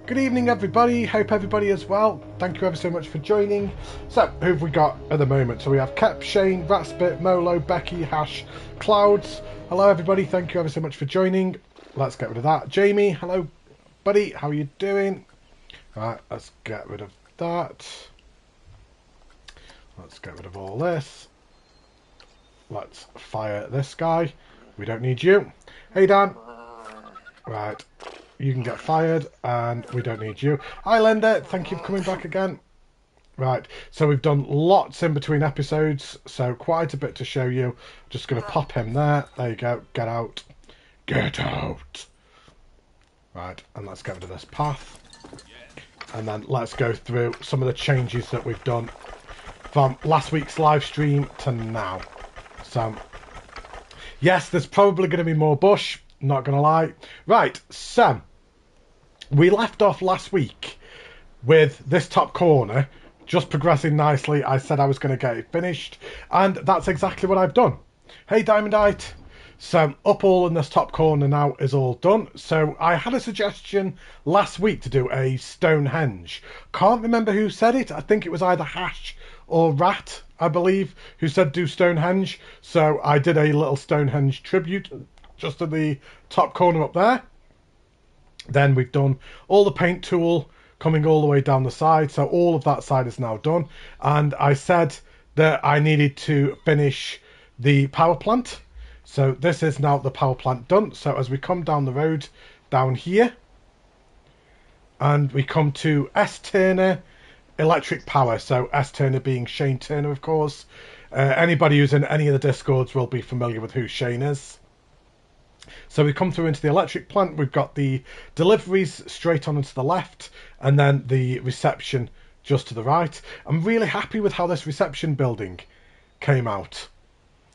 Good evening everybody, hope everybody is well. Thank you ever so much for joining. So, who have we got at the moment? So we have Kep, Shane, Ratspit, Molo, Becky, Hash, Clouds. Hello everybody, thank you ever so much for joining. Let's get rid of that. Jamie, hello buddy, how are you doing? Right, let's get rid of that. Let's get rid of all this. Let's fire this guy. We don't need you. Hey Dan. Right. You can get fired, and we don't need you. Hi, Linda. Thank you for coming back again. Right, so we've done lots in between episodes, so quite a bit to show you. Just going to pop him there. There you go. Get out. Get out. Right, and let's get rid of this path. And then let's go through some of the changes that we've done from last week's live stream to now. So, yes, there's probably going to be more bush. Not going to lie. Right, so we left off last week with this top corner just progressing nicely. I said I was going to get it finished, and that's exactly what I've done. Hey, Diamondite. So up all in this top corner now is all done. So I had a suggestion last week to do a Stonehenge. Can't remember who said it. I think it was either Hash or Rat, I believe, who said do Stonehenge. So I did a little Stonehenge tribute just at the top corner up there. Then we've done all the paint tool coming all the way down the side. So all of that side is now done. And I said that I needed to finish the power plant. So this is now the power plant done. So as we come down the road down here, and we come to S. Turner Electric Power. So S. Turner being Shane Turner, of course. Anybody who's in any of the Discords will be familiar with who Shane is. So we come through into the electric plant. We've got the deliveries straight on and to the left, and then the reception just to the right. I'm really happy with how this reception building came out.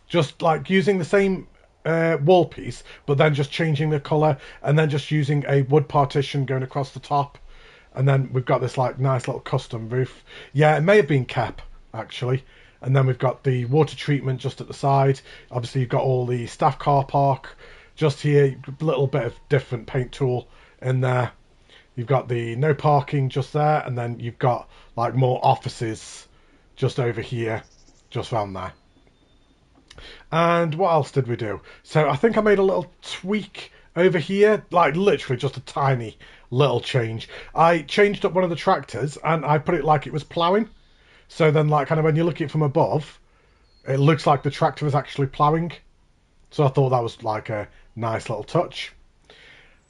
Just like using the same wall piece, but then just changing the colour, and then just using a wood partition going across the top. And then we've got this like nice little custom roof. Yeah, it may have been Kep, actually. And then we've got the water treatment just at the side. Obviously, you've got all the staff car park just here, a little bit of different paint tool in there. You've got the no parking just there, and then you've got like more offices just over here, just around there. And what else did we do? So I think I made a little tweak over here, like literally just a tiny little change. I changed up one of the tractors and I put it like it was ploughing. So then like kind of when you look at it from above, it looks like the tractor is actually ploughing. So I thought that was like a nice little touch.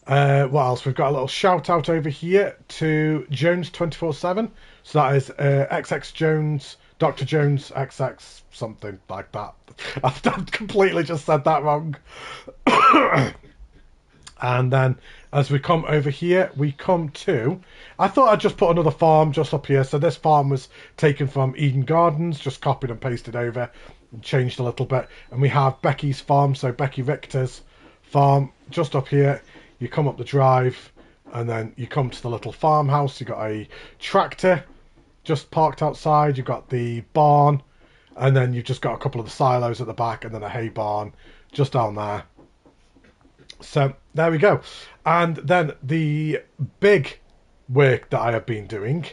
What else? We've got a little shout out over here to Jones 24/7. So that is XX Jones, Dr. Jones XX, something like that. I've completely just said that wrong. And then as we come over here, we come to... I thought I'd just put another farm just up here. So this farm was taken from Eden Gardens, just copied and pasted over and changed a little bit. And we have Becky's farm, so Becky Richter's farm just up here. You come up the drive and then you come to the little farmhouse. You've got a tractor just parked outside. You've got the barn, and then you've just got a couple of the silos at the back, and then a hay barn just down there. So there we go. And then the big work that I have been doing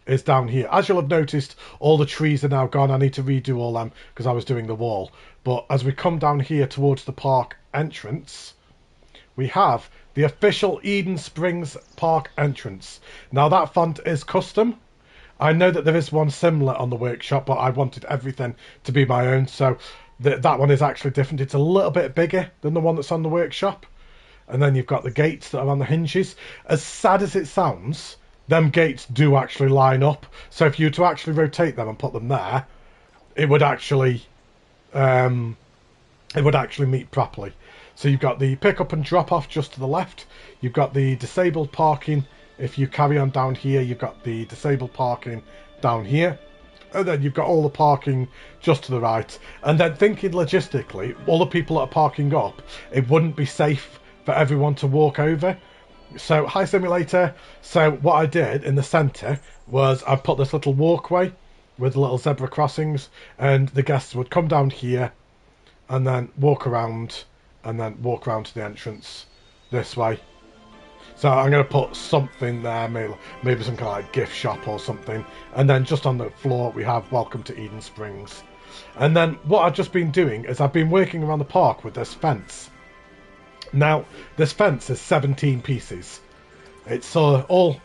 is down here. As you'll have noticed, all the trees are now gone. I need to redo all them because I was doing the wall. But as we come down here towards the park entrance, we have the official Eden Springs Park entrance. Now that font is custom. I know that there is one similar on the workshop, but I wanted everything to be my own. So that one is actually different. It's a little bit bigger than the one that's on the workshop. And then you've got the gates that are on the hinges. As sad as it sounds, them gates do actually line up. So if you were to actually rotate them and put them there, it would actually meet properly. So you've got the pick up and drop off just to the left. You've got the disabled parking. If you carry on down here, you've got the disabled parking down here. And then you've got all the parking just to the right. And then thinking logistically, all the people that are parking up, it wouldn't be safe for everyone to walk over. So, hi simulator. So what I did in the centre was I put this little walkway with little zebra crossings, and the guests would come down here and then walk around, and then walk around to the entrance this way. So I'm going to put something there, maybe some kind of like gift shop or something. And then just on the floor we have Welcome to Eden Springs. And then what I've just been doing is I've been working around the park with this fence. Now, this fence is 17 pieces. It's all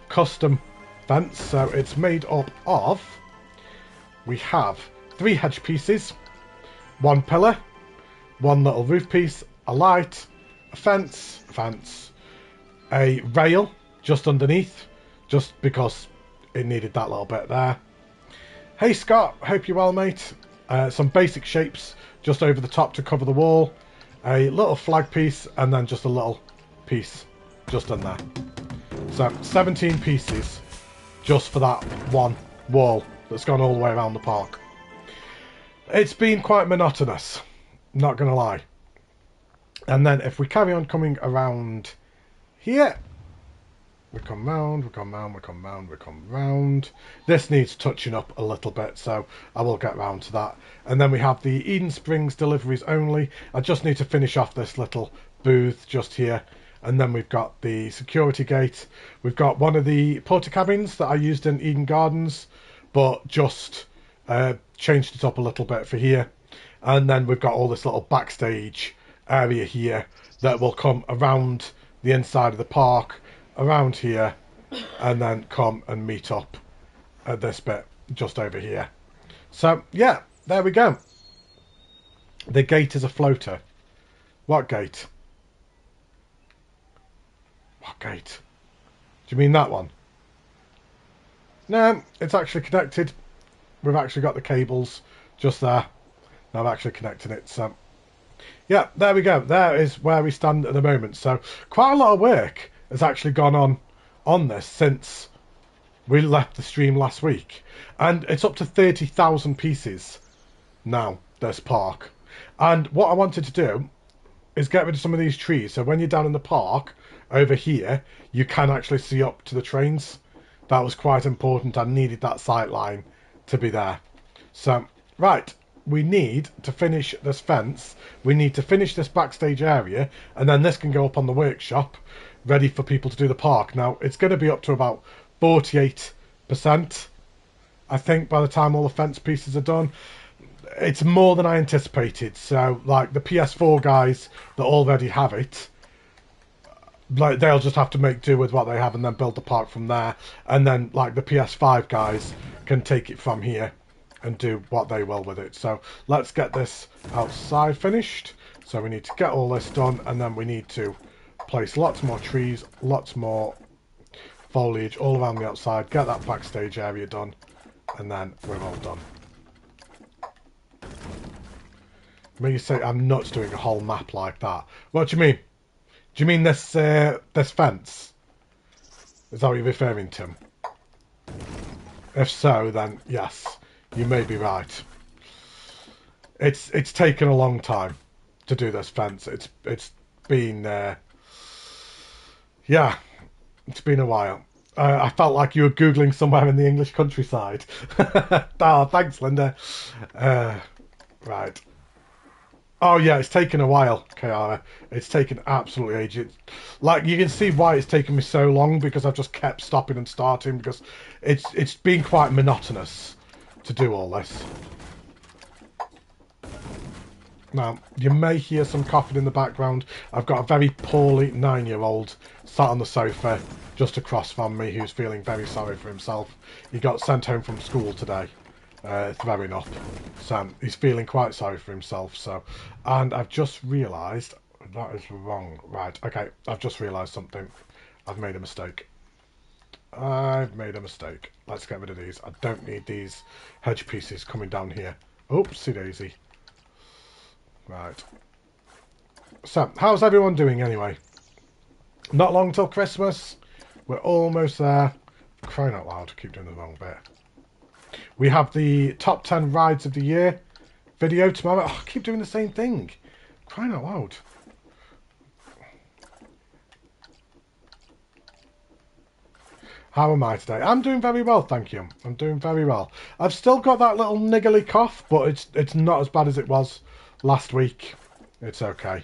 custom fence, so it's made up of... We have 3 hedge pieces, 1 pillar, 1 little roof piece, a light, a fence, a rail just underneath, just because it needed that little bit there. Hey Scott, hope you're well, mate. Some basic shapes just over the top to cover the wall, a little flag piece, and then just a little piece just on there. So 17 pieces just for that one wall that's gone all the way around the park. It's been quite monotonous, not gonna lie. And then if we carry on coming around here, we come round, we come round, we come round, we come round. This needs touching up a little bit, so I will get round to that. And then we have the Eden Springs deliveries only. I just need to finish off this little booth just here. And then we've got the security gate. We've got one of the porta cabins that I used in Eden Gardens, but just changed it up a little bit for here. And then we've got all this little backstage area here that will come around the inside of the park, around here, and then come and meet up at this bit just over here. So yeah, there we go. The gate is a floater. What gate? What gate? Do you mean that one? No, it's actually connected. We've actually got the cables just there. Now I've actually connected it, so yeah, there we go. There is where we stand at the moment. So quite a lot of work has actually gone on this since we left the stream last week. And it's up to 30,000 pieces now, this park. And what I wanted to do is get rid of some of these trees. So when you're down in the park, over here, you can actually see up to the trains. That was quite important. I needed that sight line to be there. So, right, we need to finish this fence. We need to finish this backstage area, and then this can go up on the workshop, ready for people to do the park. Now, it's going to be up to about 48%, I think, by the time all the fence pieces are done. It's more than I anticipated. So, like, the PS4 guys that already have it, like, they'll just have to make do with what they have and then build the park from there. And then, like, the PS5 guys can take it from here and do what they will with it. So let's get this outside finished. So we need to get all this done, and then we need to place lots more trees, lots more foliage all around the outside, get that backstage area done, and then we're all done. When you say I'm nuts doing a whole map like that, what do you mean? Do you mean this this fence? Is that what you're referring to? If so, then yes, you may be right. It's taken a long time to do this fence. It's been yeah, it's been a while. I felt like you were Googling somewhere in the English countryside. Oh, thanks, Linda. Right. Oh yeah, it's taken a while, Kiara. It's taken absolutely ages. Like, you can see why it's taken me so long, because I've just kept stopping and starting, because it's been quite monotonous to do all this. Now, you may hear some coughing in the background. I've got a very poorly 9-year-old sat on the sofa just across from me who's feeling very sorry for himself. He got sent home from school today. Throwing up. So he's feeling quite sorry for himself. So, and I've just realised that is wrong. Right, okay, I've just realised something. I've made a mistake. I've made a mistake. Let's get rid of these. I don't need these hedge pieces coming down here. Oopsie daisy. Right. So, how's everyone doing anyway? Not long till Christmas. We're almost there. Crying out loud, I keep doing the wrong bit. We have the top 10 rides of the year video tomorrow. Oh, I keep doing the same thing. Crying out loud. How am I today? I'm doing very well, thank you. I'm doing very well. I've still got that little niggly cough, but it's not as bad as it was last week. It's okay.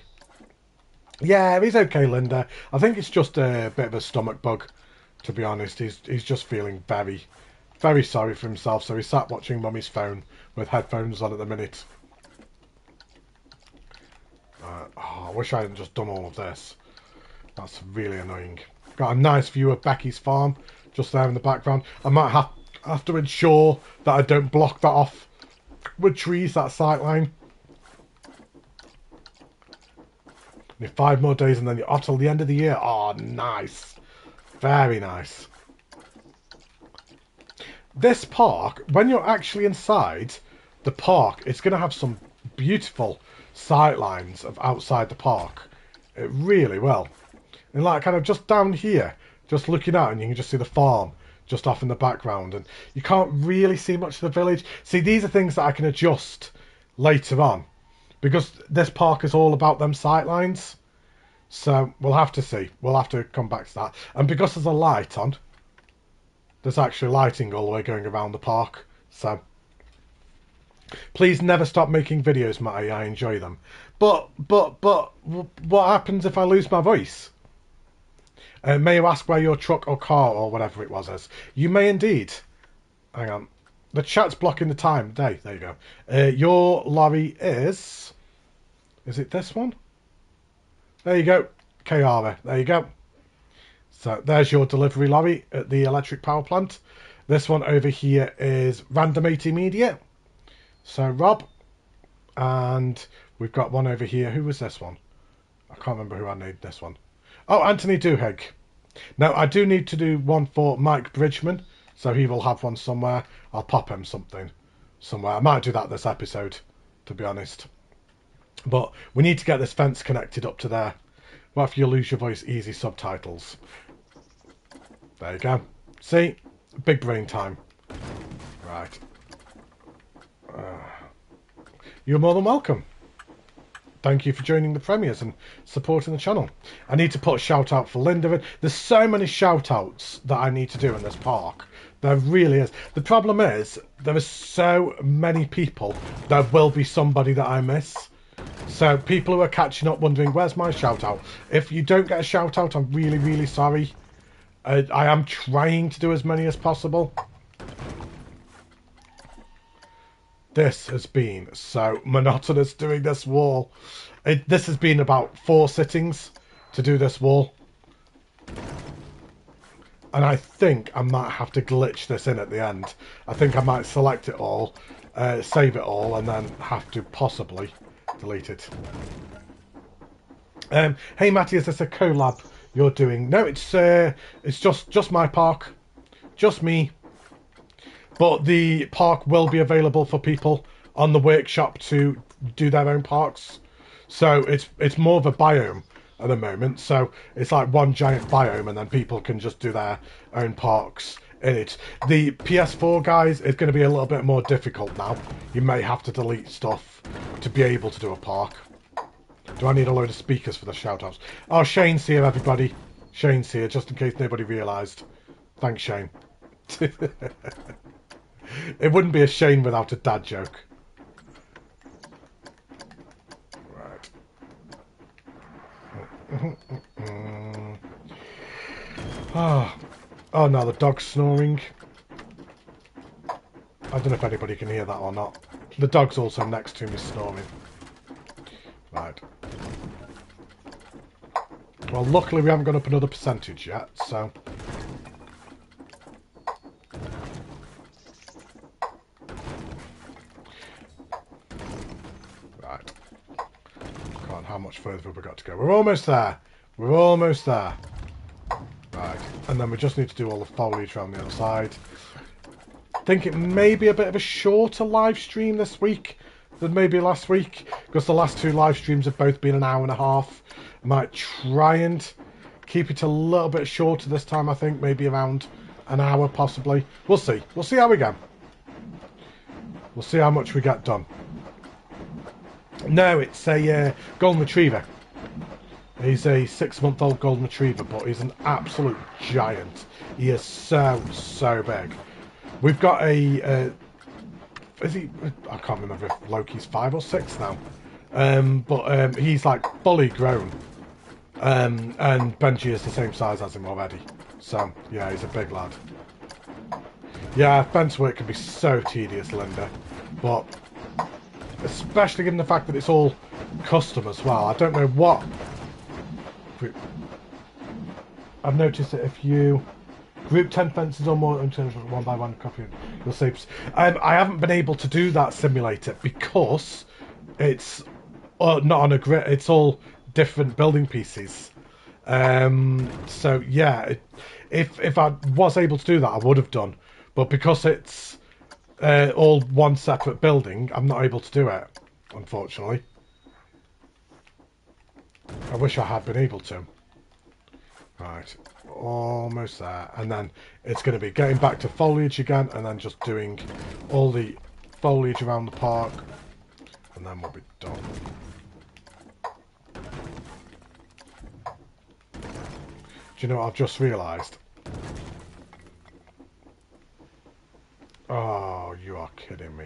Yeah, he's okay, Linda. I think it's just a bit of a stomach bug, to be honest. He's just feeling very, very sorry for himself. So he sat watching Mummy's phone with headphones on at the minute. Oh, I wish I hadn't just done all of this. That's really annoying. Got a nice view of Becky's farm just there in the background. I might have to ensure that I don't block that off with trees, that sight line. 5 more days and then you're off till the end of the year. Oh, nice. Very nice. This park, when you're actually inside the park, it's going to have some beautiful sight lines of outside the park. It really will. And like kind of just down here, just looking out, and you can just see the farm just off in the background, and you can't really see much of the village. See, these are things that I can adjust later on, because this park is all about them sight lines. So we'll have to see. We'll have to come back to that. And because there's a light on, there's actually lighting all the way going around the park. So please never stop making videos, Matty. I enjoy them. But what happens if I lose my voice? May you ask where your truck or car or whatever it was is? You may indeed. Hang on. The chat's blocking the time. There you go. Your lorry is... Is it this one? There you go. Kiara. There you go. So there's your delivery lorry at the electric power plant. This one over here is Random 80 Media. So Rob. And we've got one over here. Who was this one? I can't remember who I named this one. Oh, Anthony Duhigg. Now, I do need to do one for Mike Bridgman, so he will have one somewhere. I'll pop him something somewhere. I might do that this episode, to be honest. But we need to get this fence connected up to there. What if you lose your voice? Easy subtitles. There you go. See? Big brain time. Right. You're more than welcome. Thank you for joining the premieres and supporting the channel. I need to put a shout out for Linda in. There's so many shout outs that I need to do in this park. There really is. The problem is, there are so many people, there will be somebody that I miss. So people who are catching up wondering, where's my shout out? If you don't get a shout out, I'm really, really sorry. I am trying to do as many as possible. This has been so monotonous doing this wall. This has been about 4 sittings to do this wall. And I think I might have to glitch this in at the end. I think I might select it all, save it all, and then have to possibly delete it. Hey Matty, is this a collab you're doing? No, it's just my park. Just me. But the park will be available for people on the workshop to do their own parks. So it's more of a biome at the moment. So it's like one giant biome and then people can just do their own parks in it. The PS4 guys, it's going to be a little bit more difficult now. You may have to delete stuff to be able to do a park. Do I need a load of speakers for the shout-outs? Oh, Shane's here, everybody. Shane's here, just in case nobody realised. Thanks, Shane. It wouldn't be a Shane without a dad joke. Right. Oh no, the dog's snoring. I don't know if anybody can hear that or not. The dog's also next to me snoring. Right. Well, luckily we haven't gone up another percentage yet, so... How much further have we got to go? We're almost there. We're almost there. Right. And then we just need to do all the foliage around the other side. I think it may be a bit of a shorter live stream this week than maybe last week, because the last 2 live streams have both been an hour and a half. I might try and keep it a little bit shorter this time, I think. Maybe around an hour, possibly. We'll see. We'll see how we go. We'll see how much we get done. No, it's a golden retriever. He's a 6-month-old golden retriever, but he's an absolute giant. He is so big. We've got a... is he... I can't remember if Loki's 5 or 6 now. But he's like fully grown. And Benji is the same size as him already. So, yeah, he's a big lad. Yeah, bench work can be so tedious, Linda. But, especially given the fact that it's all custom as well. I don't know what... I've noticed that if you group 10 fences or more in terms of one by one copy, you'll save... I haven't been able to do that simulator because it's not on a grid. It's all different building pieces. So, yeah, if I was able to do that, I would have done. But because it's all one separate building, I'm not able to do it, unfortunately. I wish I had been able to. Right, almost there. And then it's going to be getting back to foliage again, and then just doing all the foliage around the park, and then we'll be done. Do you know what I've just realised? Oh, you are kidding me.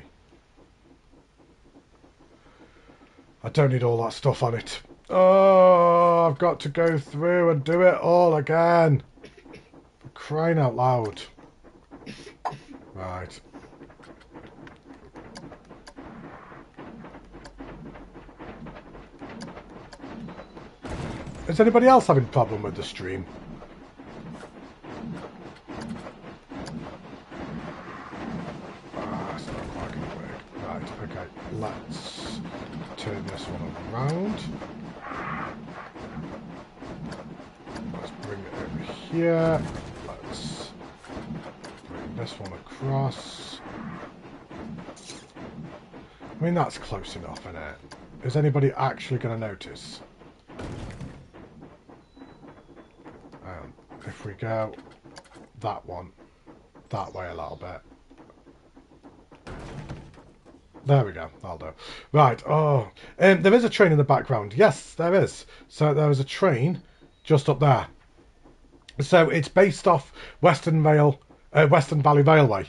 I don't need all that stuff on it. Oh, I've got to go through and do it all again. For crying out loud. Right. Is anybody else having a problem with the stream? It's not quite going to work. Right, okay. Let's turn this one around. Let's bring it over here. Let's bring this one across. I mean, that's close enough, isn't it? Is anybody actually going to notice? If we go that one, that way a little bit. There we go, that'll do. Right, oh, there is a train in the background. Yes, there is. So there is a train just up there. So it's based off Western Valley Railway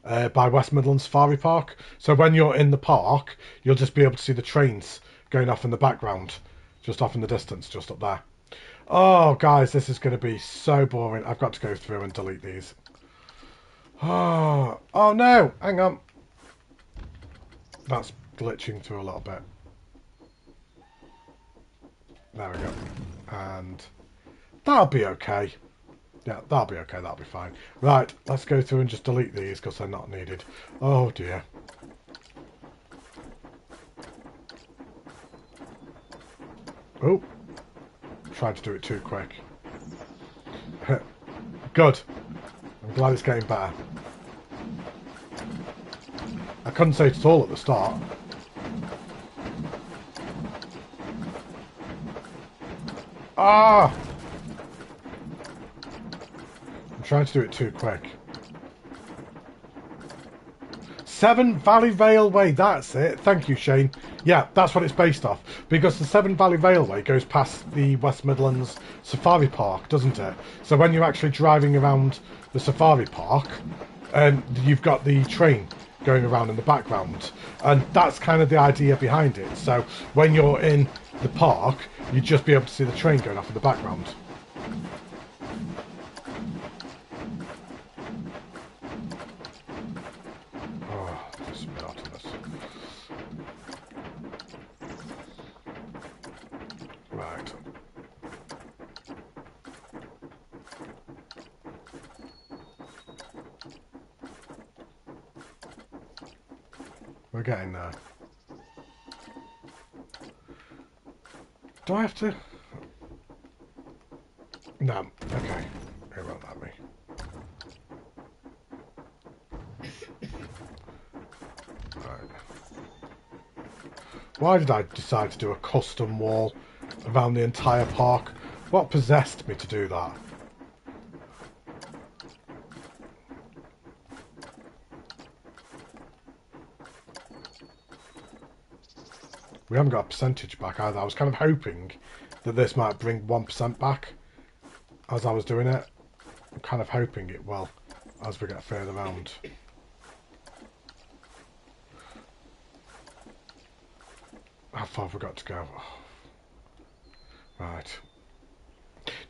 by West Midlands Safari Park. So when you're in the park, you'll just be able to see the trains going off in the background, just off in the distance, just up there. Oh, guys, this is going to be so boring. I've got to go through and delete these. Oh no, hang on. That's glitching through a little bit. There we go. And that'll be okay. Yeah, that'll be okay. That'll be fine. Right, let's go through and just delete these because they're not needed. Oh, dear. Oh. Tried to do it too quick. Good. I'm glad it's getting better. I couldn't say it at all at the start. Ah! I'm trying to do it too quick. Severn Valley Railway, that's it. Thank you, Shane. Yeah, that's what it's based off. Because the Severn Valley Railway goes past the West Midlands Safari Park, doesn't it? So when you're actually driving around the Safari Park, you've got the train going around in the background. And that's kind of the idea behind it. So when you're in the park, you'd just be able to see the train going off in the background. Right. We're getting there. Do I have to? No. Okay. It won't let me. Right. Why did I decide to do a custom wall around the entire park? What possessed me to do that? We haven't got a percentage back either. I was kind of hoping that this might bring 1% back as I was doing it. I'm kind of hoping it will as we get further around. How far have we got to go? Right.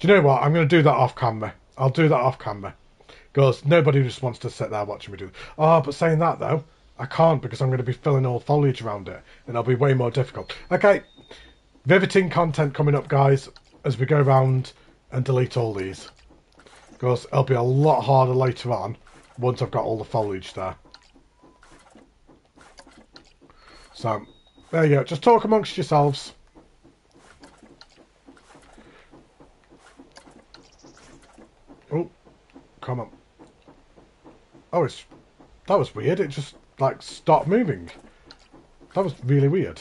Do you know what? I'm going to do that off camera. I'll do that off camera. Because nobody just wants to sit there watching me do it. Oh, but saying that though, I can't because I'm going to be filling all foliage around it. And it'll be way more difficult. Okay, riveting content coming up, guys, as we go around and delete all these. Because it'll be a lot harder later on once I've got all the foliage there. So, there you go. Just talk amongst yourselves. Oh, come on. Oh, that was weird. It just, like, stopped moving. That was really weird.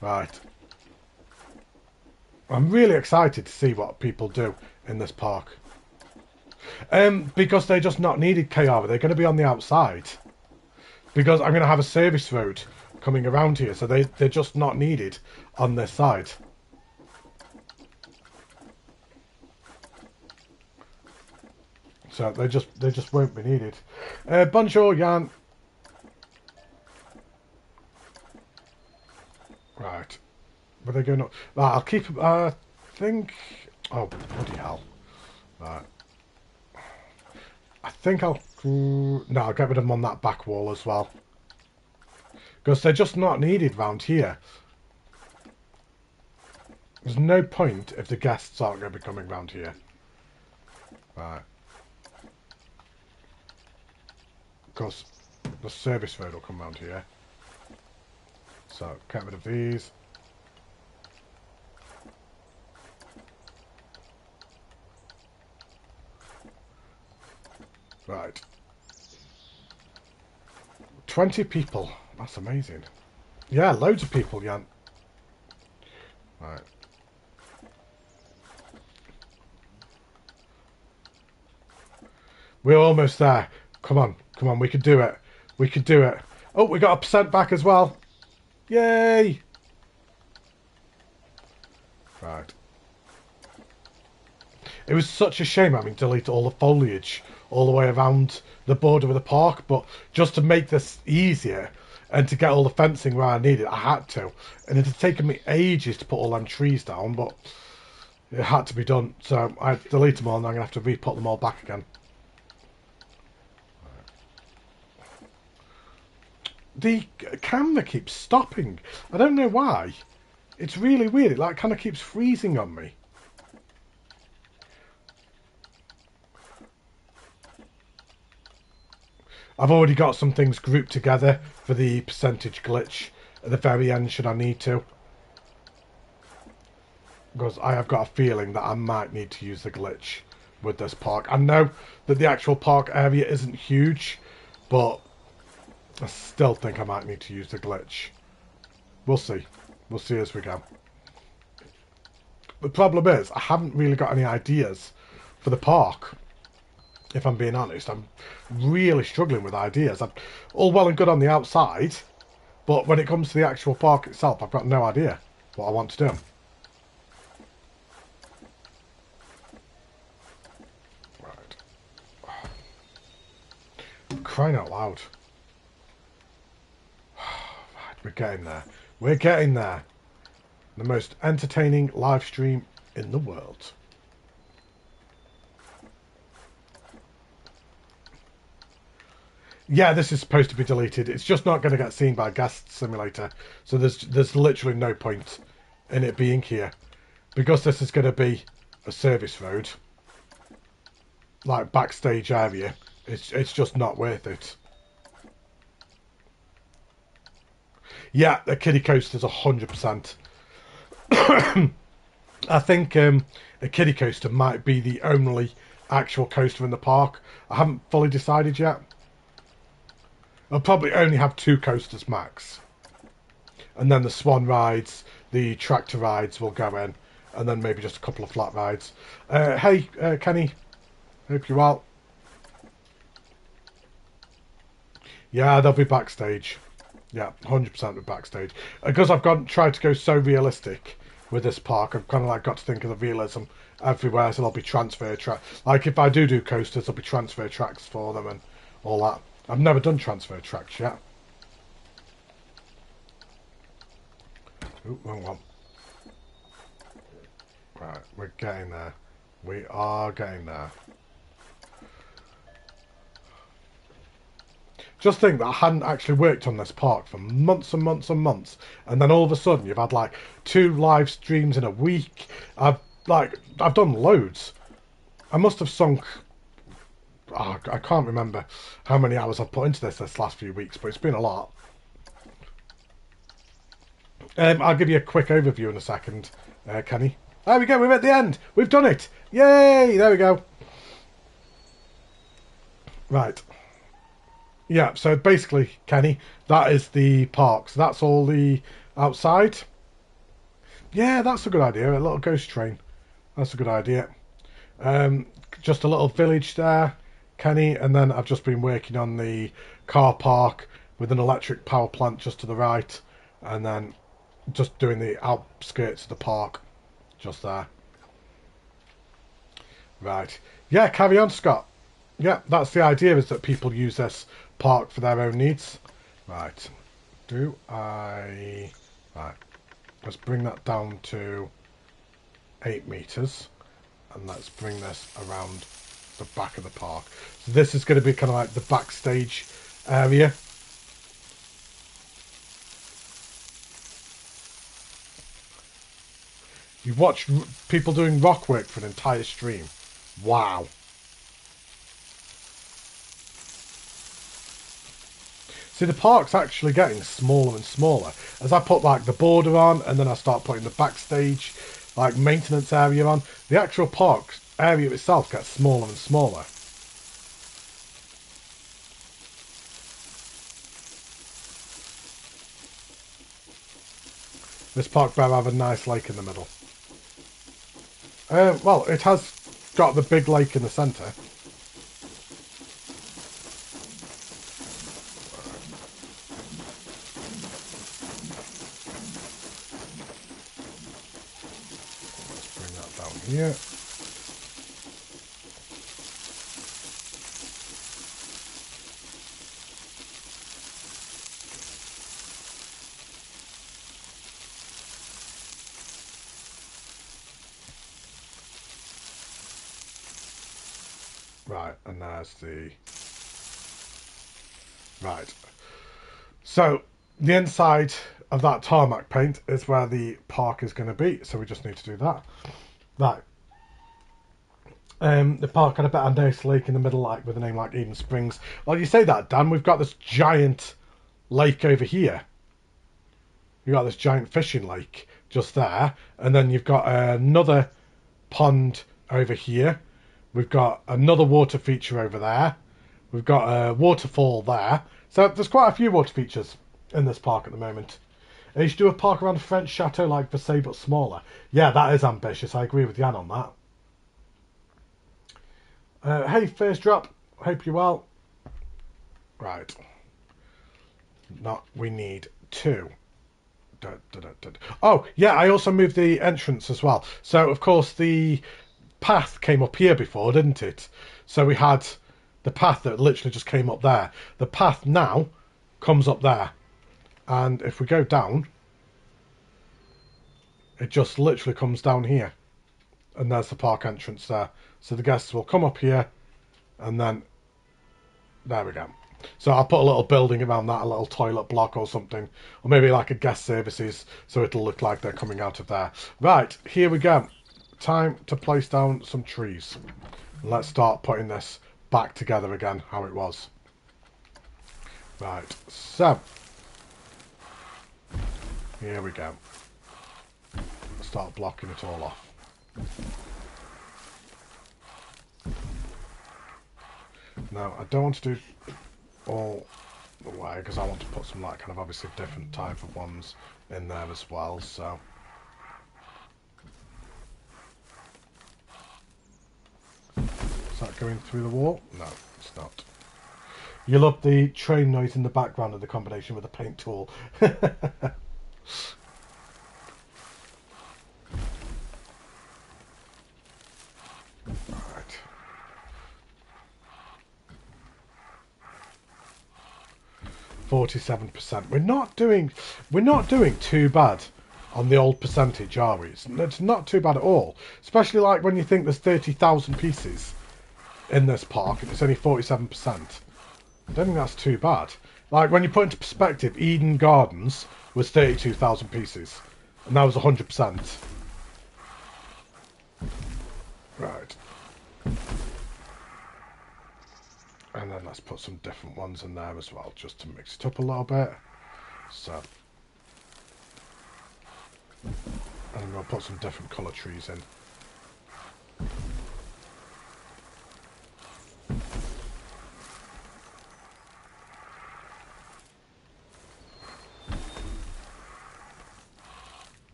Right. I'm really excited to see what people do in this park. Because they're just not needed, Kiara. They're going to be on the outside. Because I'm going to have a service road coming around here, so they're just not needed on this side. So they just won't be needed. Bonjour, Jan. Right. Were they going up? I'll keep. I think. Oh bloody hell! Right. I think I'll. No, I'll get rid of them on that back wall as well. Because they're just not needed round here. There's no point if the guests aren't going to be coming round here. Right. Because the service road will come round here. So, get rid of these. Right. 20 people. That's amazing. Yeah, loads of people, Jan. Right. We're almost there. Come on. Come on, we can do it. We can do it. Oh, we got a percent back as well. Yay! Right. It was such a shame having to delete all the foliage all the way around the border of the park, but just to make this easier and to get all the fencing where I needed, I had to. And it had taken me ages to put all them trees down, but it had to be done. So I had to delete them all, and I'm going to have to re-put them all back again. The camera keeps stopping. I don't know why. It's really weird. It like kind of keeps freezing on me. I've already got some things grouped together for the percentage glitch at the very end should I need to. Because I have got a feeling that I might need to use the glitch with this park. I know that the actual park area isn't huge, but I still think I might need to use the glitch. We'll see. We'll see as we go. The problem is, I haven't really got any ideas for the park. If I'm being honest, I'm really struggling with ideas. I'm all well and good on the outside, but when it comes to the actual park itself, I've got no idea what I want to do. Right. I'm crying out loud. Right, we're getting there. We're getting there. The most entertaining live stream in the world. Yeah, this is supposed to be deleted. It's just not going to get seen by Guest Simulator. So there's literally no point in it being here. Because this is going to be a service road, like backstage area, it's just not worth it. Yeah, the kiddie coaster's 100%. I think a kiddie coaster might be the only actual coaster in the park. I haven't fully decided yet. I'll probably only have 2 coasters max. And then the swan rides, the tractor rides will go in. And then maybe just a couple of flat rides. Hey, Kenny. Hope you're well. Yeah, they'll be backstage. Yeah, 100% with backstage. Because I've tried to go so realistic with this park, I've kind of like got to think of the realism everywhere. So there'll be transfer track. Like if I do coasters, there'll be transfer tracks for them and all that. I've never done transfer tracks yet. Ooh, wrong one. Right, we're getting there. We are getting there. Just think that I hadn't actually worked on this park for months and months and months, and then all of a sudden you've had like 2 live streams in a week. I've done loads. I must have sunk. Oh, I can't remember how many hours I've put into this last few weeks, but it's been a lot. I'll give you a quick overview in a second, Kenny. There we go. We're at the end. We've done it. Yay! There we go. Right. Yeah, so basically, Kenny, that is the park. So that's all the outside. Yeah, that's a good idea. A little ghost train. That's a good idea. Just a little village there, Kenny, and then I've just been working on the car park with an electric power plant just to the right, and then just doing the outskirts of the park just there. Right. Yeah, carry on, Scott. Yeah, that's the idea, is that people use this park for their own needs. Right. Right. Let's bring that down to 8 meters. And let's bring this around the back of the park. So this is going to be kind of like the backstage area. You watch people doing rock work for an entire stream. Wow. See, the park's actually getting smaller and smaller. As I put like the border on, and then I start putting the backstage, like maintenance area on, the actual park area itself gets smaller and smaller. This park better have a nice lake in the middle. Well, it has got the big lake in the centre. Here. Right, and there's the... Right. So, the inside of that tarmac paint is where the park is going to be, so we just need to do that. Right. The park had a bit of a nice lake in the middle, like with a name like Eden Springs. Well, you say that, Dan. We've got this giant lake over here. You've got this giant fishing lake just there, and then you've got another pond over here. We've got another water feature over there. We've got a waterfall there. So there's quite a few water features in this park at the moment. And you should do a park around a French chateau like Versailles but smaller. Yeah, that is ambitious. I agree with Jan on that. Hey, first drop. Hope you're well. Right. No, we need 2. Oh, yeah, I also moved the entrance as well. So, of course, the path came up here before, didn't it? So we had the path that literally just came up there. The path now comes up there. And if we go down, it just literally comes down here. And there's the park entrance there. So the guests will come up here, and then there we go. So I'll put a little building around that, a little toilet block or something, or maybe like a guest services, so it'll look like they're coming out of there. Right, here we go. Time to place down some trees. Let's start putting this back together again, how it was. Right, so here we go. Start blocking it all off. Now, I don't want to do all the way, because I want to put some like kind of obviously different type of ones in there as well, so is that going through the wall? No, it's not. You love the train noise in the background of the combination with the paint tool. Right. 47%. We're not doing too bad on the old percentage, are we? It's not too bad at all. Especially like when you think there's 30,000 pieces in this park and it's only 47%. I don't think that's too bad. Like when you put into perspective, Eden Gardens was 32,000 pieces and that was 100%. Right. And then let's put some different ones in there as well, just to mix it up a little bit. So, and we'll put some different colour trees in.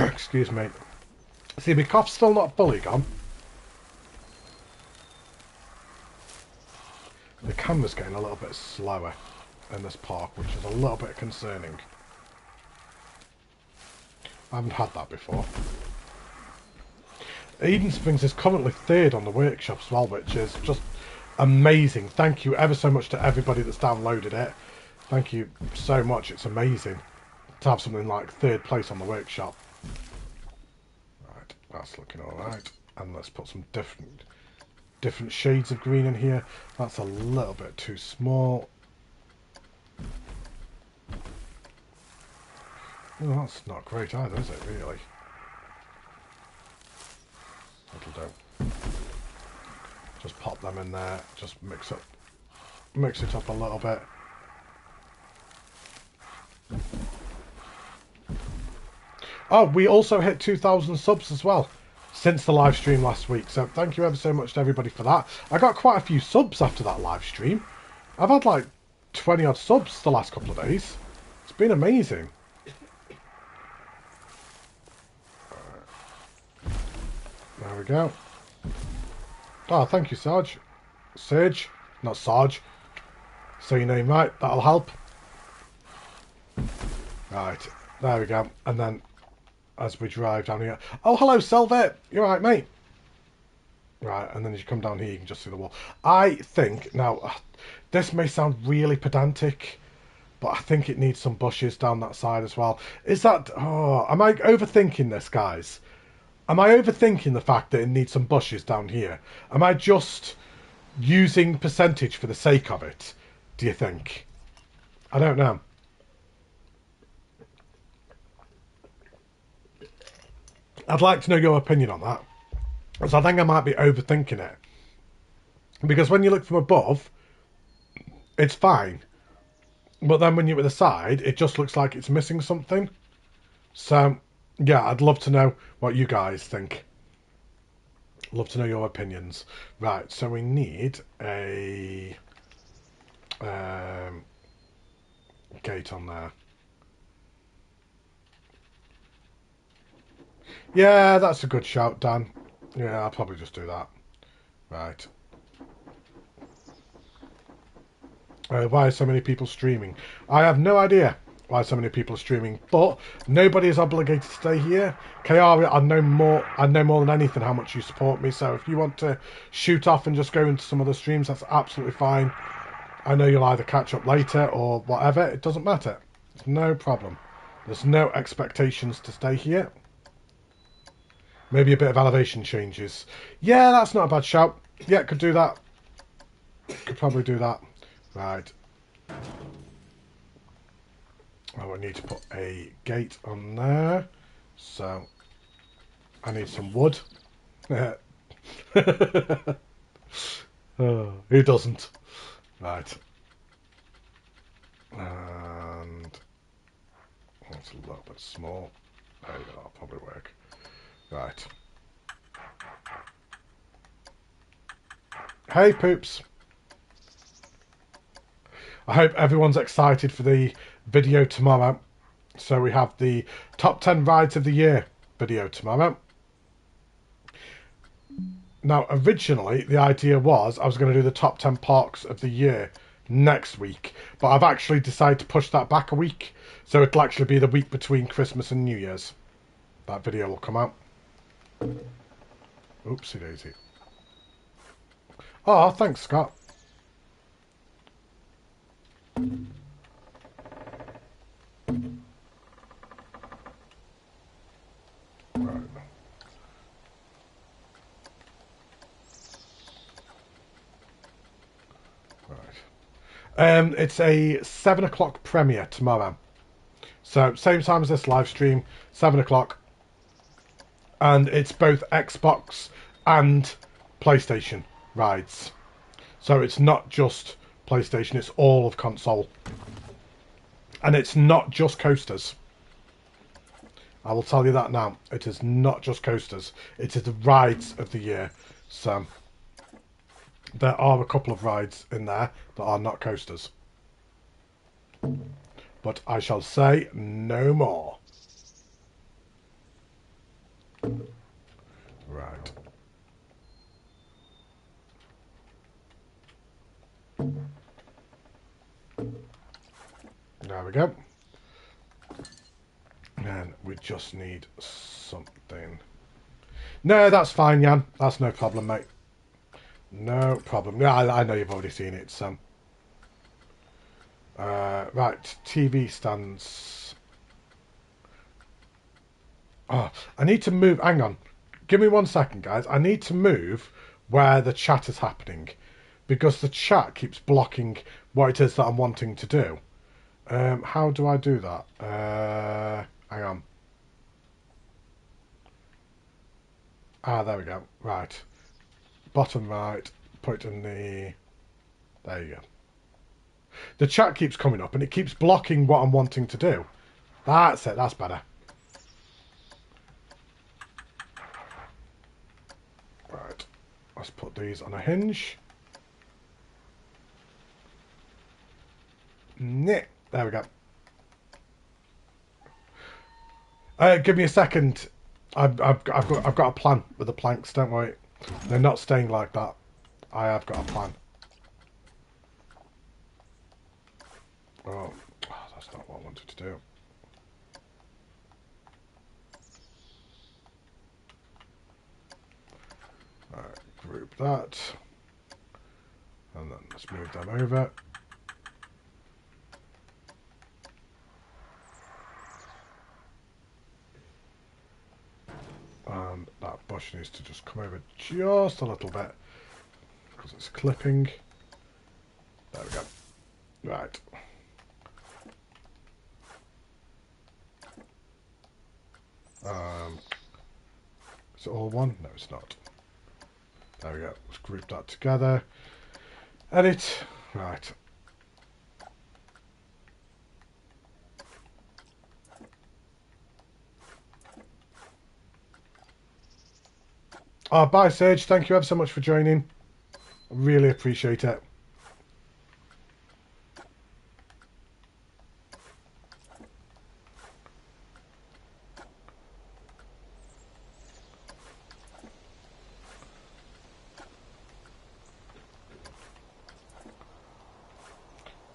Excuse me. See, my cough's still not fully gone. The camera's getting a little bit slower in this park, which is a little bit concerning. I haven't had that before. Eden Springs is currently 3rd on the workshop as well, which is just amazing. Thank you ever so much to everybody that's downloaded it. Thank you so much. It's amazing to have something like 3rd place on the workshop. Right, that's looking alright. And let's put some different shades of green in here. That's a little bit too small. Oh, that's not great either, is it, really? That'll do. Just pop them in there, just mix it up a little bit. Oh, we also hit 2,000 subs as well since the live stream last week, so thank you ever so much to everybody for that. I got quite a few subs after that live stream. I've had like 20 odd subs the last couple of days. It's been amazing. There we go. Oh, thank you, Sarge. Serge, not Sarge. Say your name right, that'll help. Right, there we go. And then as we drive down here. Oh, hello, Silver. You alright, mate? Right, and then as you come down here, you can just see the wall. I think, now, this may sound really pedantic, but I think it needs some bushes down that side as well. Is that... Oh, am I overthinking this, guys? Am I overthinking the fact that it needs some bushes down here? Am I just using percentage for the sake of it, do you think? I don't know. I'd like to know your opinion on that. Because I think I might be overthinking it. Because when you look from above, it's fine. But then when you're at the side, it just looks like it's missing something. So, yeah, I'd love to know what you guys think. Love to know your opinions. Right, so we need a gate on there. Yeah, that's a good shout, Dan. Yeah, I'll probably just do that. Right. Why are so many people streaming? I have no idea why so many people are streaming, but nobody is obligated to stay here. Kayari, I know more than anything how much you support me, so if you want to shoot off and just go into some other streams, that's absolutely fine. I know you'll either catch up later or whatever. It doesn't matter. It's no problem. There's no expectations to stay here. Maybe a bit of elevation changes. Yeah, that's not a bad shout. Yeah, could do that. Could probably do that. Right. Oh, I need to put a gate on there. So, I need some wood. Oh, who doesn't? Right. And that's a little bit small. There you go, that'll probably work. Right. Hey, Poops. I hope everyone's excited for the video tomorrow. So we have the top 10 rides of the year video tomorrow. Now, originally, the idea was I was going to do the top 10 parks of the year next week. But I've actually decided to push that back a week. So it'll actually be the week between Christmas and New Year's. That video will come out. Oopsie daisy. Oh, thanks, Scott. Right. Right. It's a 7 o'clock premiere tomorrow. So, same time as this live stream, 7 o'clock. And it's both Xbox and PlayStation rides. So it's not just PlayStation, it's all of console. And it's not just coasters. I will tell you that now. It is not just coasters. It is the rides of the year. So there are a couple of rides in there that are not coasters. But I shall say no more. Right. There we go. And we just need something. No, that's fine, Jan. That's no problem, mate. No problem. Yeah, I know you've already seen it, Sam. Right, TV stands. Oh, I need to move. Hang on. Give me 1 second, guys. I need to move where the chat is happening because the chat keeps blocking what it is that I'm wanting to do. How do I do that? Hang on. Ah, there we go. Right. Bottom right. Put it in the... There you go. The chat keeps coming up and it keeps blocking what I'm wanting to do. That's it. That's better. Right. Let's put these on a hinge. There we go. Give me a second. I've got a plan with the planks. Don't worry. They're not staying like that. I have got a plan. Oh, that's not what I wanted to do. Right, group that. And then let's move them over. And that bush needs to just come over just a little bit because it's clipping. There we go. Right. Is it all one? No, it's not. There we go. Let's group that together. Edit. Right. Bye, Serge. Thank you ever so much for joining. I really appreciate it.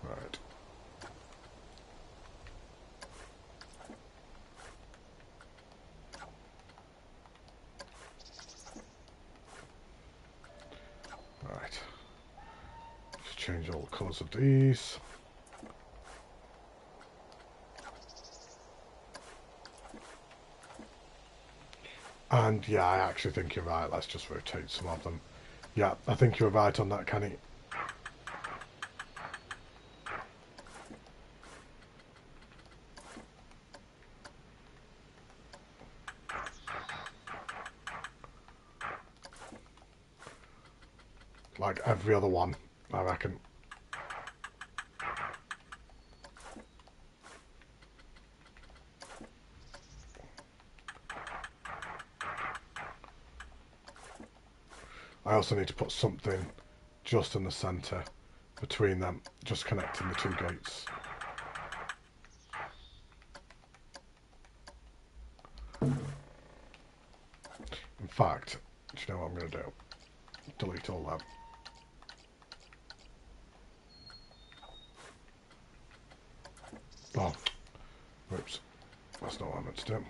Right. Right. Just change all the colours of these. And yeah, I actually think you're right. Let's just rotate some of them. Yeah, I think you're right on that, Kenny. Like every other one, I reckon. I also need to put something just in the centre between them, just connecting the two gates. In fact, do you know what I'm going to do? Delete all that. Oh, whoops. That's not what I meant to do.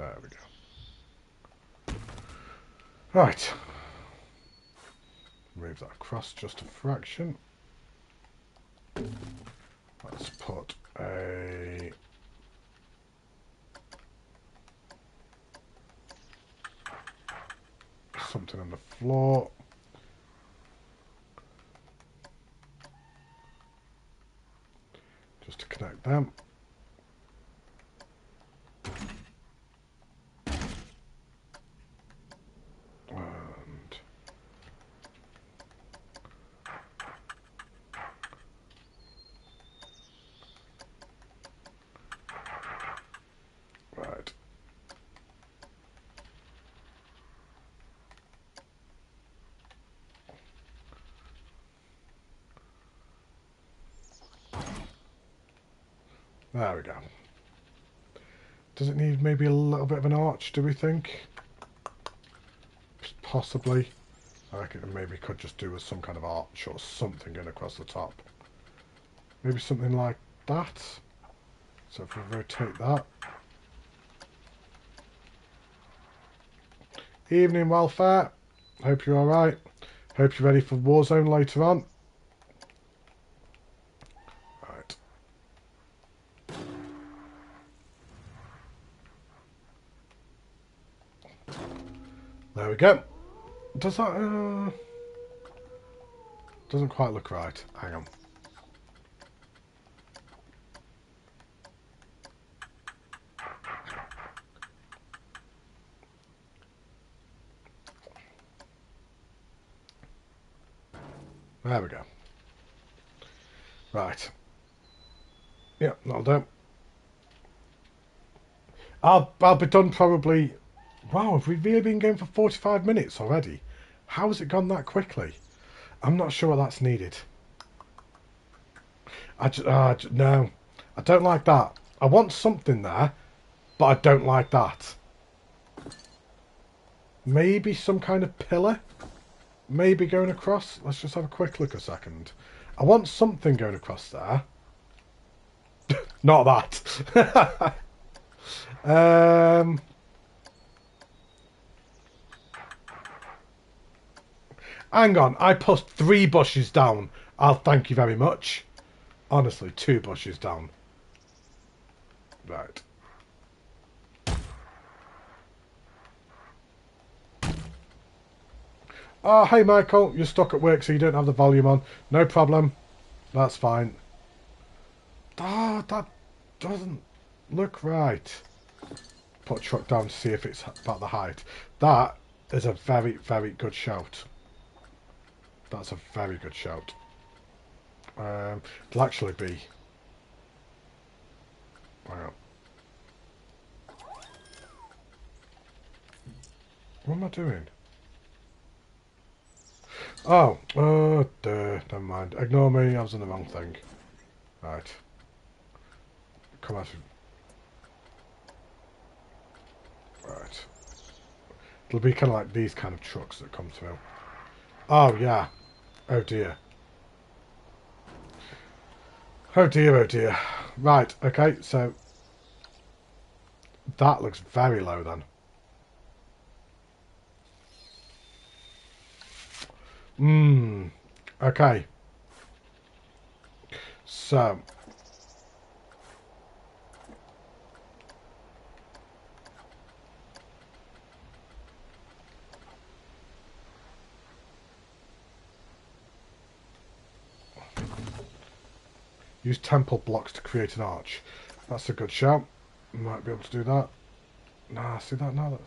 There we go. Right. Move that across just a fraction. Let's put a... something on the floor. Just to connect them. And right. There we go. Does it need maybe a little bit of an arch, do we think? Possibly. I reckon it maybe could just do with some kind of arch or something going across the top. Maybe something like that. So if we rotate that. Evening, welfare. Hope you're alright. Hope you're ready for Warzone later on. Right. There we go. Does that... doesn't quite look right. Hang on. There we go. Right. Yep, that'll do. I'll be done probably... Wow, have we really been going for 45 minutes already? How has it gone that quickly? I'm not sure what that's needed. No. I don't like that. I want something there, but I don't like that. Maybe some kind of pillar? Maybe going across? Let's just have a quick look a second. I want something going across there. Not that. Hang on, I put 3 bushes down. I'll thank you very much. Honestly, 2 bushes down. Right. Oh, hey Michael, you're stuck at work so you don't have the volume on. No problem. That's fine. Ah, that doesn't look right. Put a truck down to see if it's about the height. That is a very, very good shout. That's a very good shout. It'll actually be... Hang on. What am I doing? Oh, never mind. Ignore me, I was on the wrong thing. Right. Come out. Right. It'll be kind of like these kind of trucks that come through. Oh, yeah. Oh, dear. Oh, dear, oh, dear. Right, okay, so... That looks very low, then. Okay. So... Use temple blocks to create an arch. That's a good shout. Might be able to do that. Nah, see that now?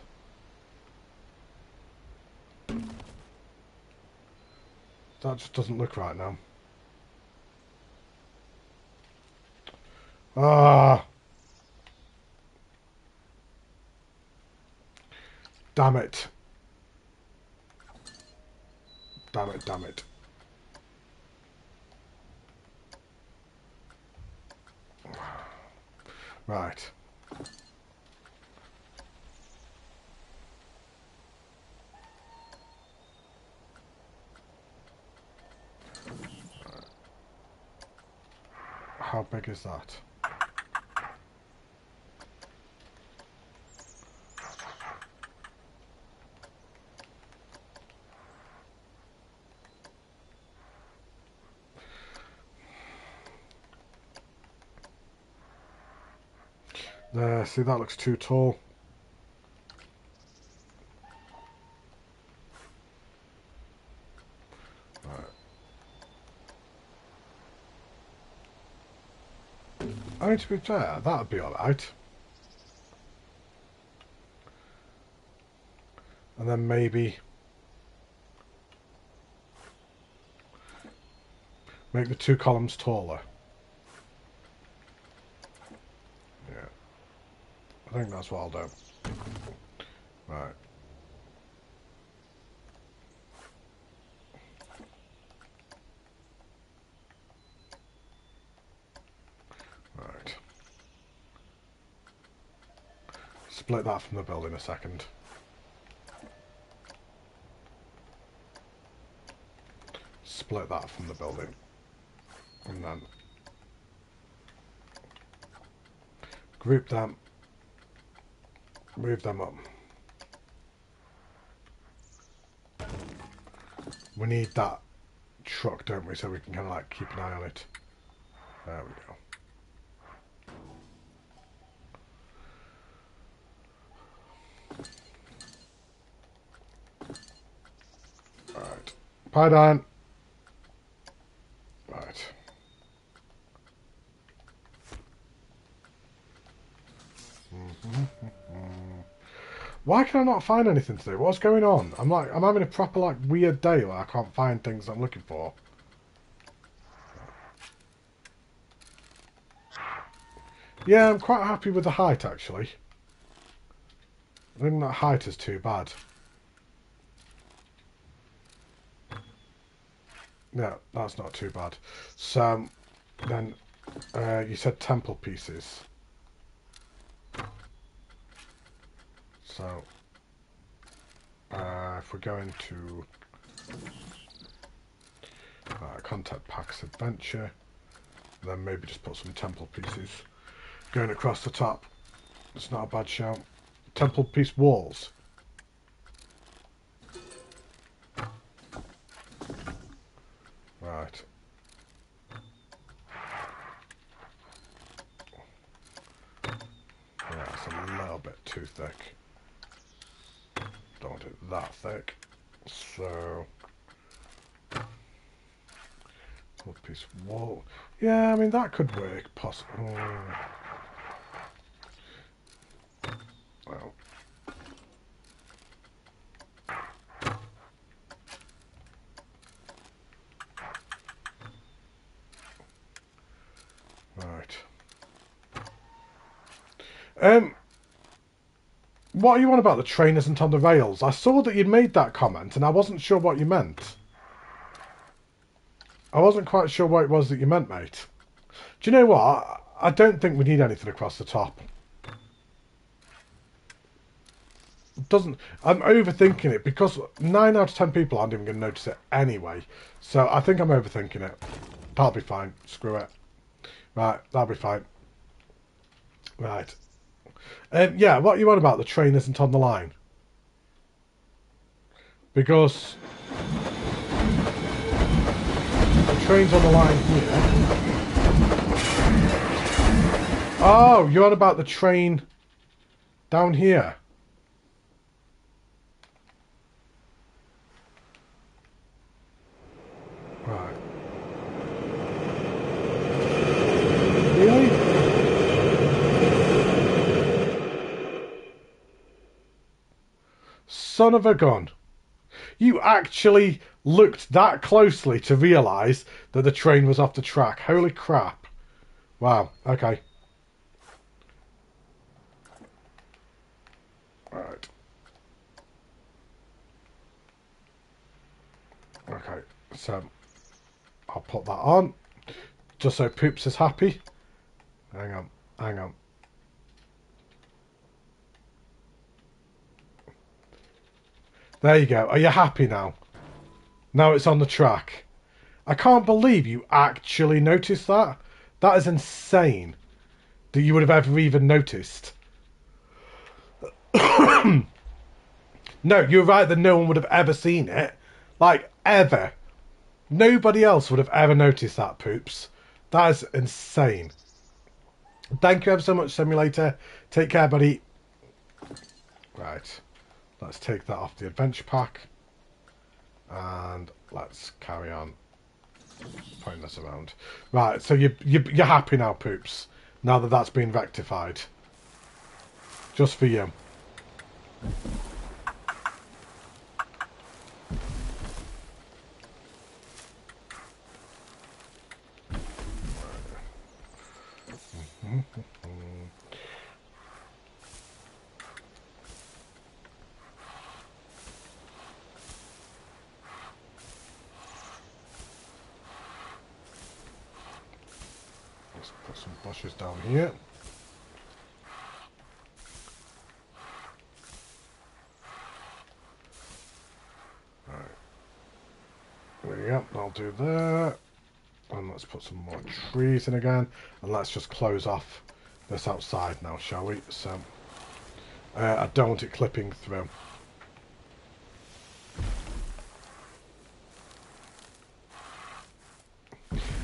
That just doesn't look right now. Ah! Damn it. Damn it, damn it. Right. How big is that? See, that looks too tall. Right. I mean, to be fair, that'd be alright. And then maybe make the 2 columns taller. Yeah. I think that's what I'll do. Right. Right. Split that from the building a second. Split that from the building. And then group them. Move them up. We need that truck, don't we? So we can kind of like keep an eye on it. There we go. Right. Pie down. Right. Why can I not find anything today? What's going on? I'm having a proper like weird day where I can't find things I'm looking for. Yeah, I'm quite happy with the height actually. I think that height is too bad. No, that's not too bad. So then you said temple pieces. So if we're going to contact packs adventure, then maybe just put some temple pieces going across the top. It's not a bad shout. Temple piece walls. Right. Yeah, it's a little bit too thick. Don't want it that thick. So temple piece wall. Yeah, I mean that could work possibly. Well. Right. What are you on about the train isn't on the rails? I saw that you'd made that comment and I wasn't sure what you meant. I wasn't quite sure what it was that you meant, mate. Do you know what? I don't think we need anything across the top. I'm overthinking it because 9 out of 10 people aren't even going to notice it anyway. So I think I'm overthinking it. That'll be fine. Screw it. Right, that'll be fine. Right. Yeah, what are you on about? The train isn't on the line. Because the train's on the line here. Oh, you're on about the train down here. Right. Really? Son of a gun. You actually looked that closely to realise that the train was off the track. Holy crap. Wow, okay. Right. Okay, so I'll put that on. Just so Poops is happy. Hang on, hang on. There you go. Are you happy now? Now it's on the track. I can't believe you actually noticed that. That is insane that you would have ever even noticed. No, you're right that no one would have ever seen it. Like, ever. Nobody else would have ever noticed that, Poops. That is insane. Thank you ever so much, Simulator. Take care, buddy. Right. Let's take that off the adventure pack. And let's carry on putting this around. Right, so you're happy now, Poops. Now that that's been rectified. Just for you. Let's put some bushes down here. Right. There we go. I'll do that. And let's put some more trees in again. And let's just close off this outside now, shall we? So, I don't want it clipping through.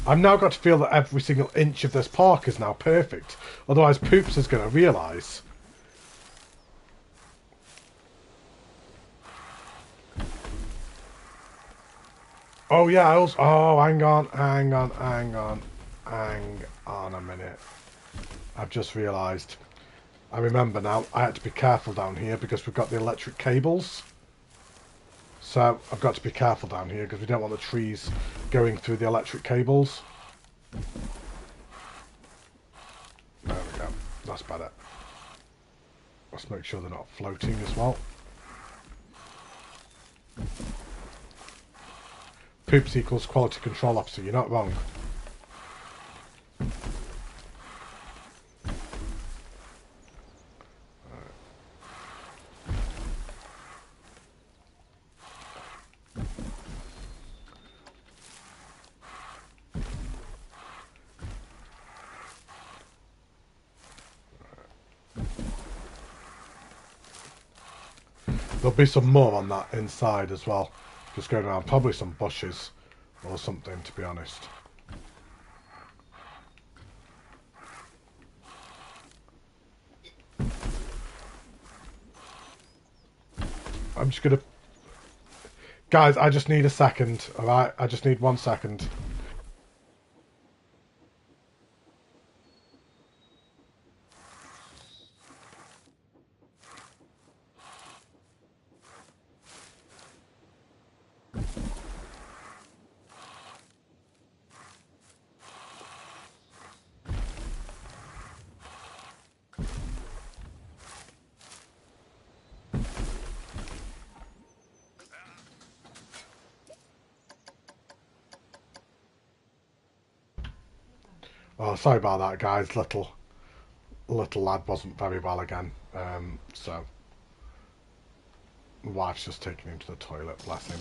I've now got to feel that every single inch of this park is now perfect. Otherwise, Poops is going to realise. Oh, yeah, I also... Oh, hang on a minute. I've just realised. I remember now, I had to be careful down here because we've got the electric cables. So, I've got to be careful down here because we don't want the trees going through the electric cables. There we go. That's better. Let's make sure they're not floating as well. Poops equals quality control officer. You're not wrong. There'll be some more on that inside as well. Just going around. Probably some bushes or something, to be honest. I'm just going to... Guys, I just need a second, alright? I just need 1 second. Oh, sorry about that, guys. Little lad wasn't very well again. So my wife's just taking him to the toilet, bless him.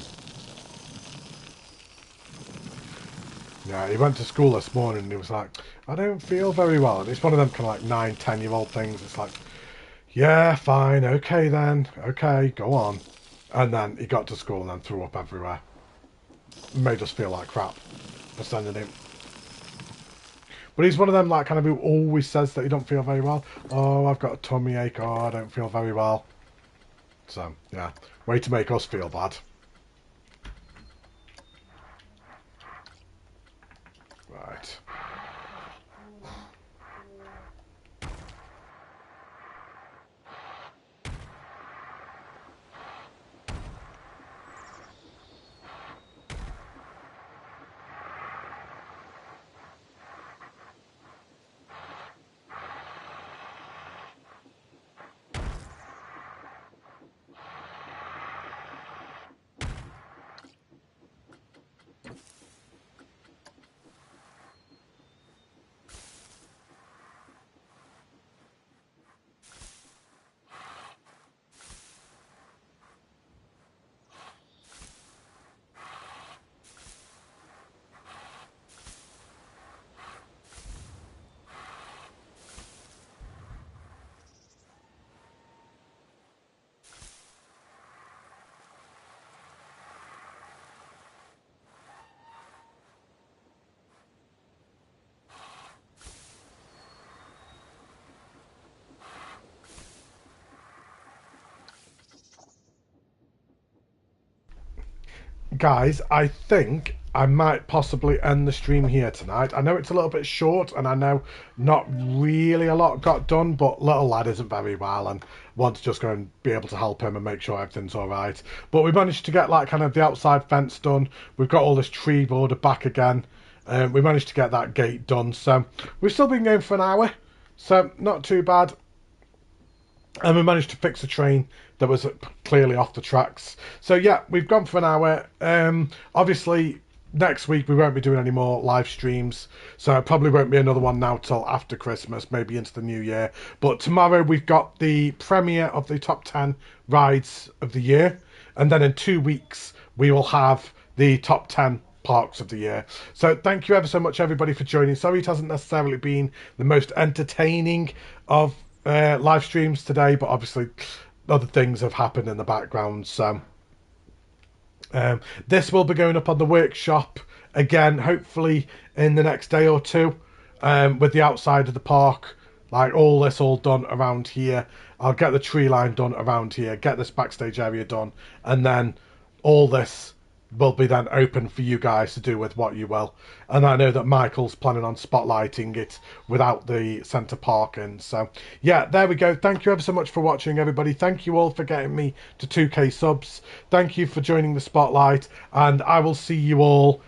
Yeah, he went to school this morning and he was like, I don't feel very well. And it's one of them kind of like 9, 10-year-old things. It's like, yeah, fine, okay then, okay, go on. And then he got to school and then threw up everywhere. Made us feel like crap for sending him. But he's one of them like kind of who always says that he don't feel very well. Oh, I've got a tummy ache. Oh, I don't feel very well. So, yeah. Way to make us feel bad. Right. guys, I think I might possibly end the stream here tonight. I know it's a little bit short, and I know not really a lot got done, but little lad isn't very well and want to just go and be able to help him and make sure everything's all right. But we managed to get like kind of the outside fence done. We've got all this tree border back again. We managed to get that gate done, so we've still been going for an hour, so not too bad. And we managed to fix a train that was clearly off the tracks. So yeah, we've gone for an hour. Obviously, next week we won't be doing any more live streams, so it probably won't be another one now till after Christmas, maybe into the new year. But tomorrow we've got the premiere of the top 10 rides of the year, and then in 2 weeks we will have the top 10 parks of the year. So thank you ever so much, everybody, for joining. Sorry it hasn't necessarily been the most entertaining of live streams today, but obviously other things have happened in the background, so this will be going up on the workshop again, hopefully in the next day or two, with the outside of the park, like all this all done around here. I'll get the tree line done around here, get this backstage area done, and then all this will be then open for you guys to do with what you will. And I know that Michael's planning on spotlighting it without the centre parking. So yeah, there we go. Thank you ever so much for watching, everybody. Thank you all for getting me to 2k subs. Thank you for joining the spotlight, and I will see you all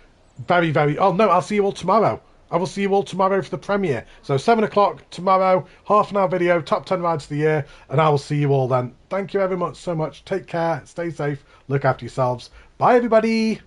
I'll see you all tomorrow. I will see you all tomorrow for the premiere. So 7 o'clock tomorrow, half an hour video, top 10 rides of the year, and I will see you all then. Thank you very much so much. Take care, stay safe, look after yourselves. Bye, everybody.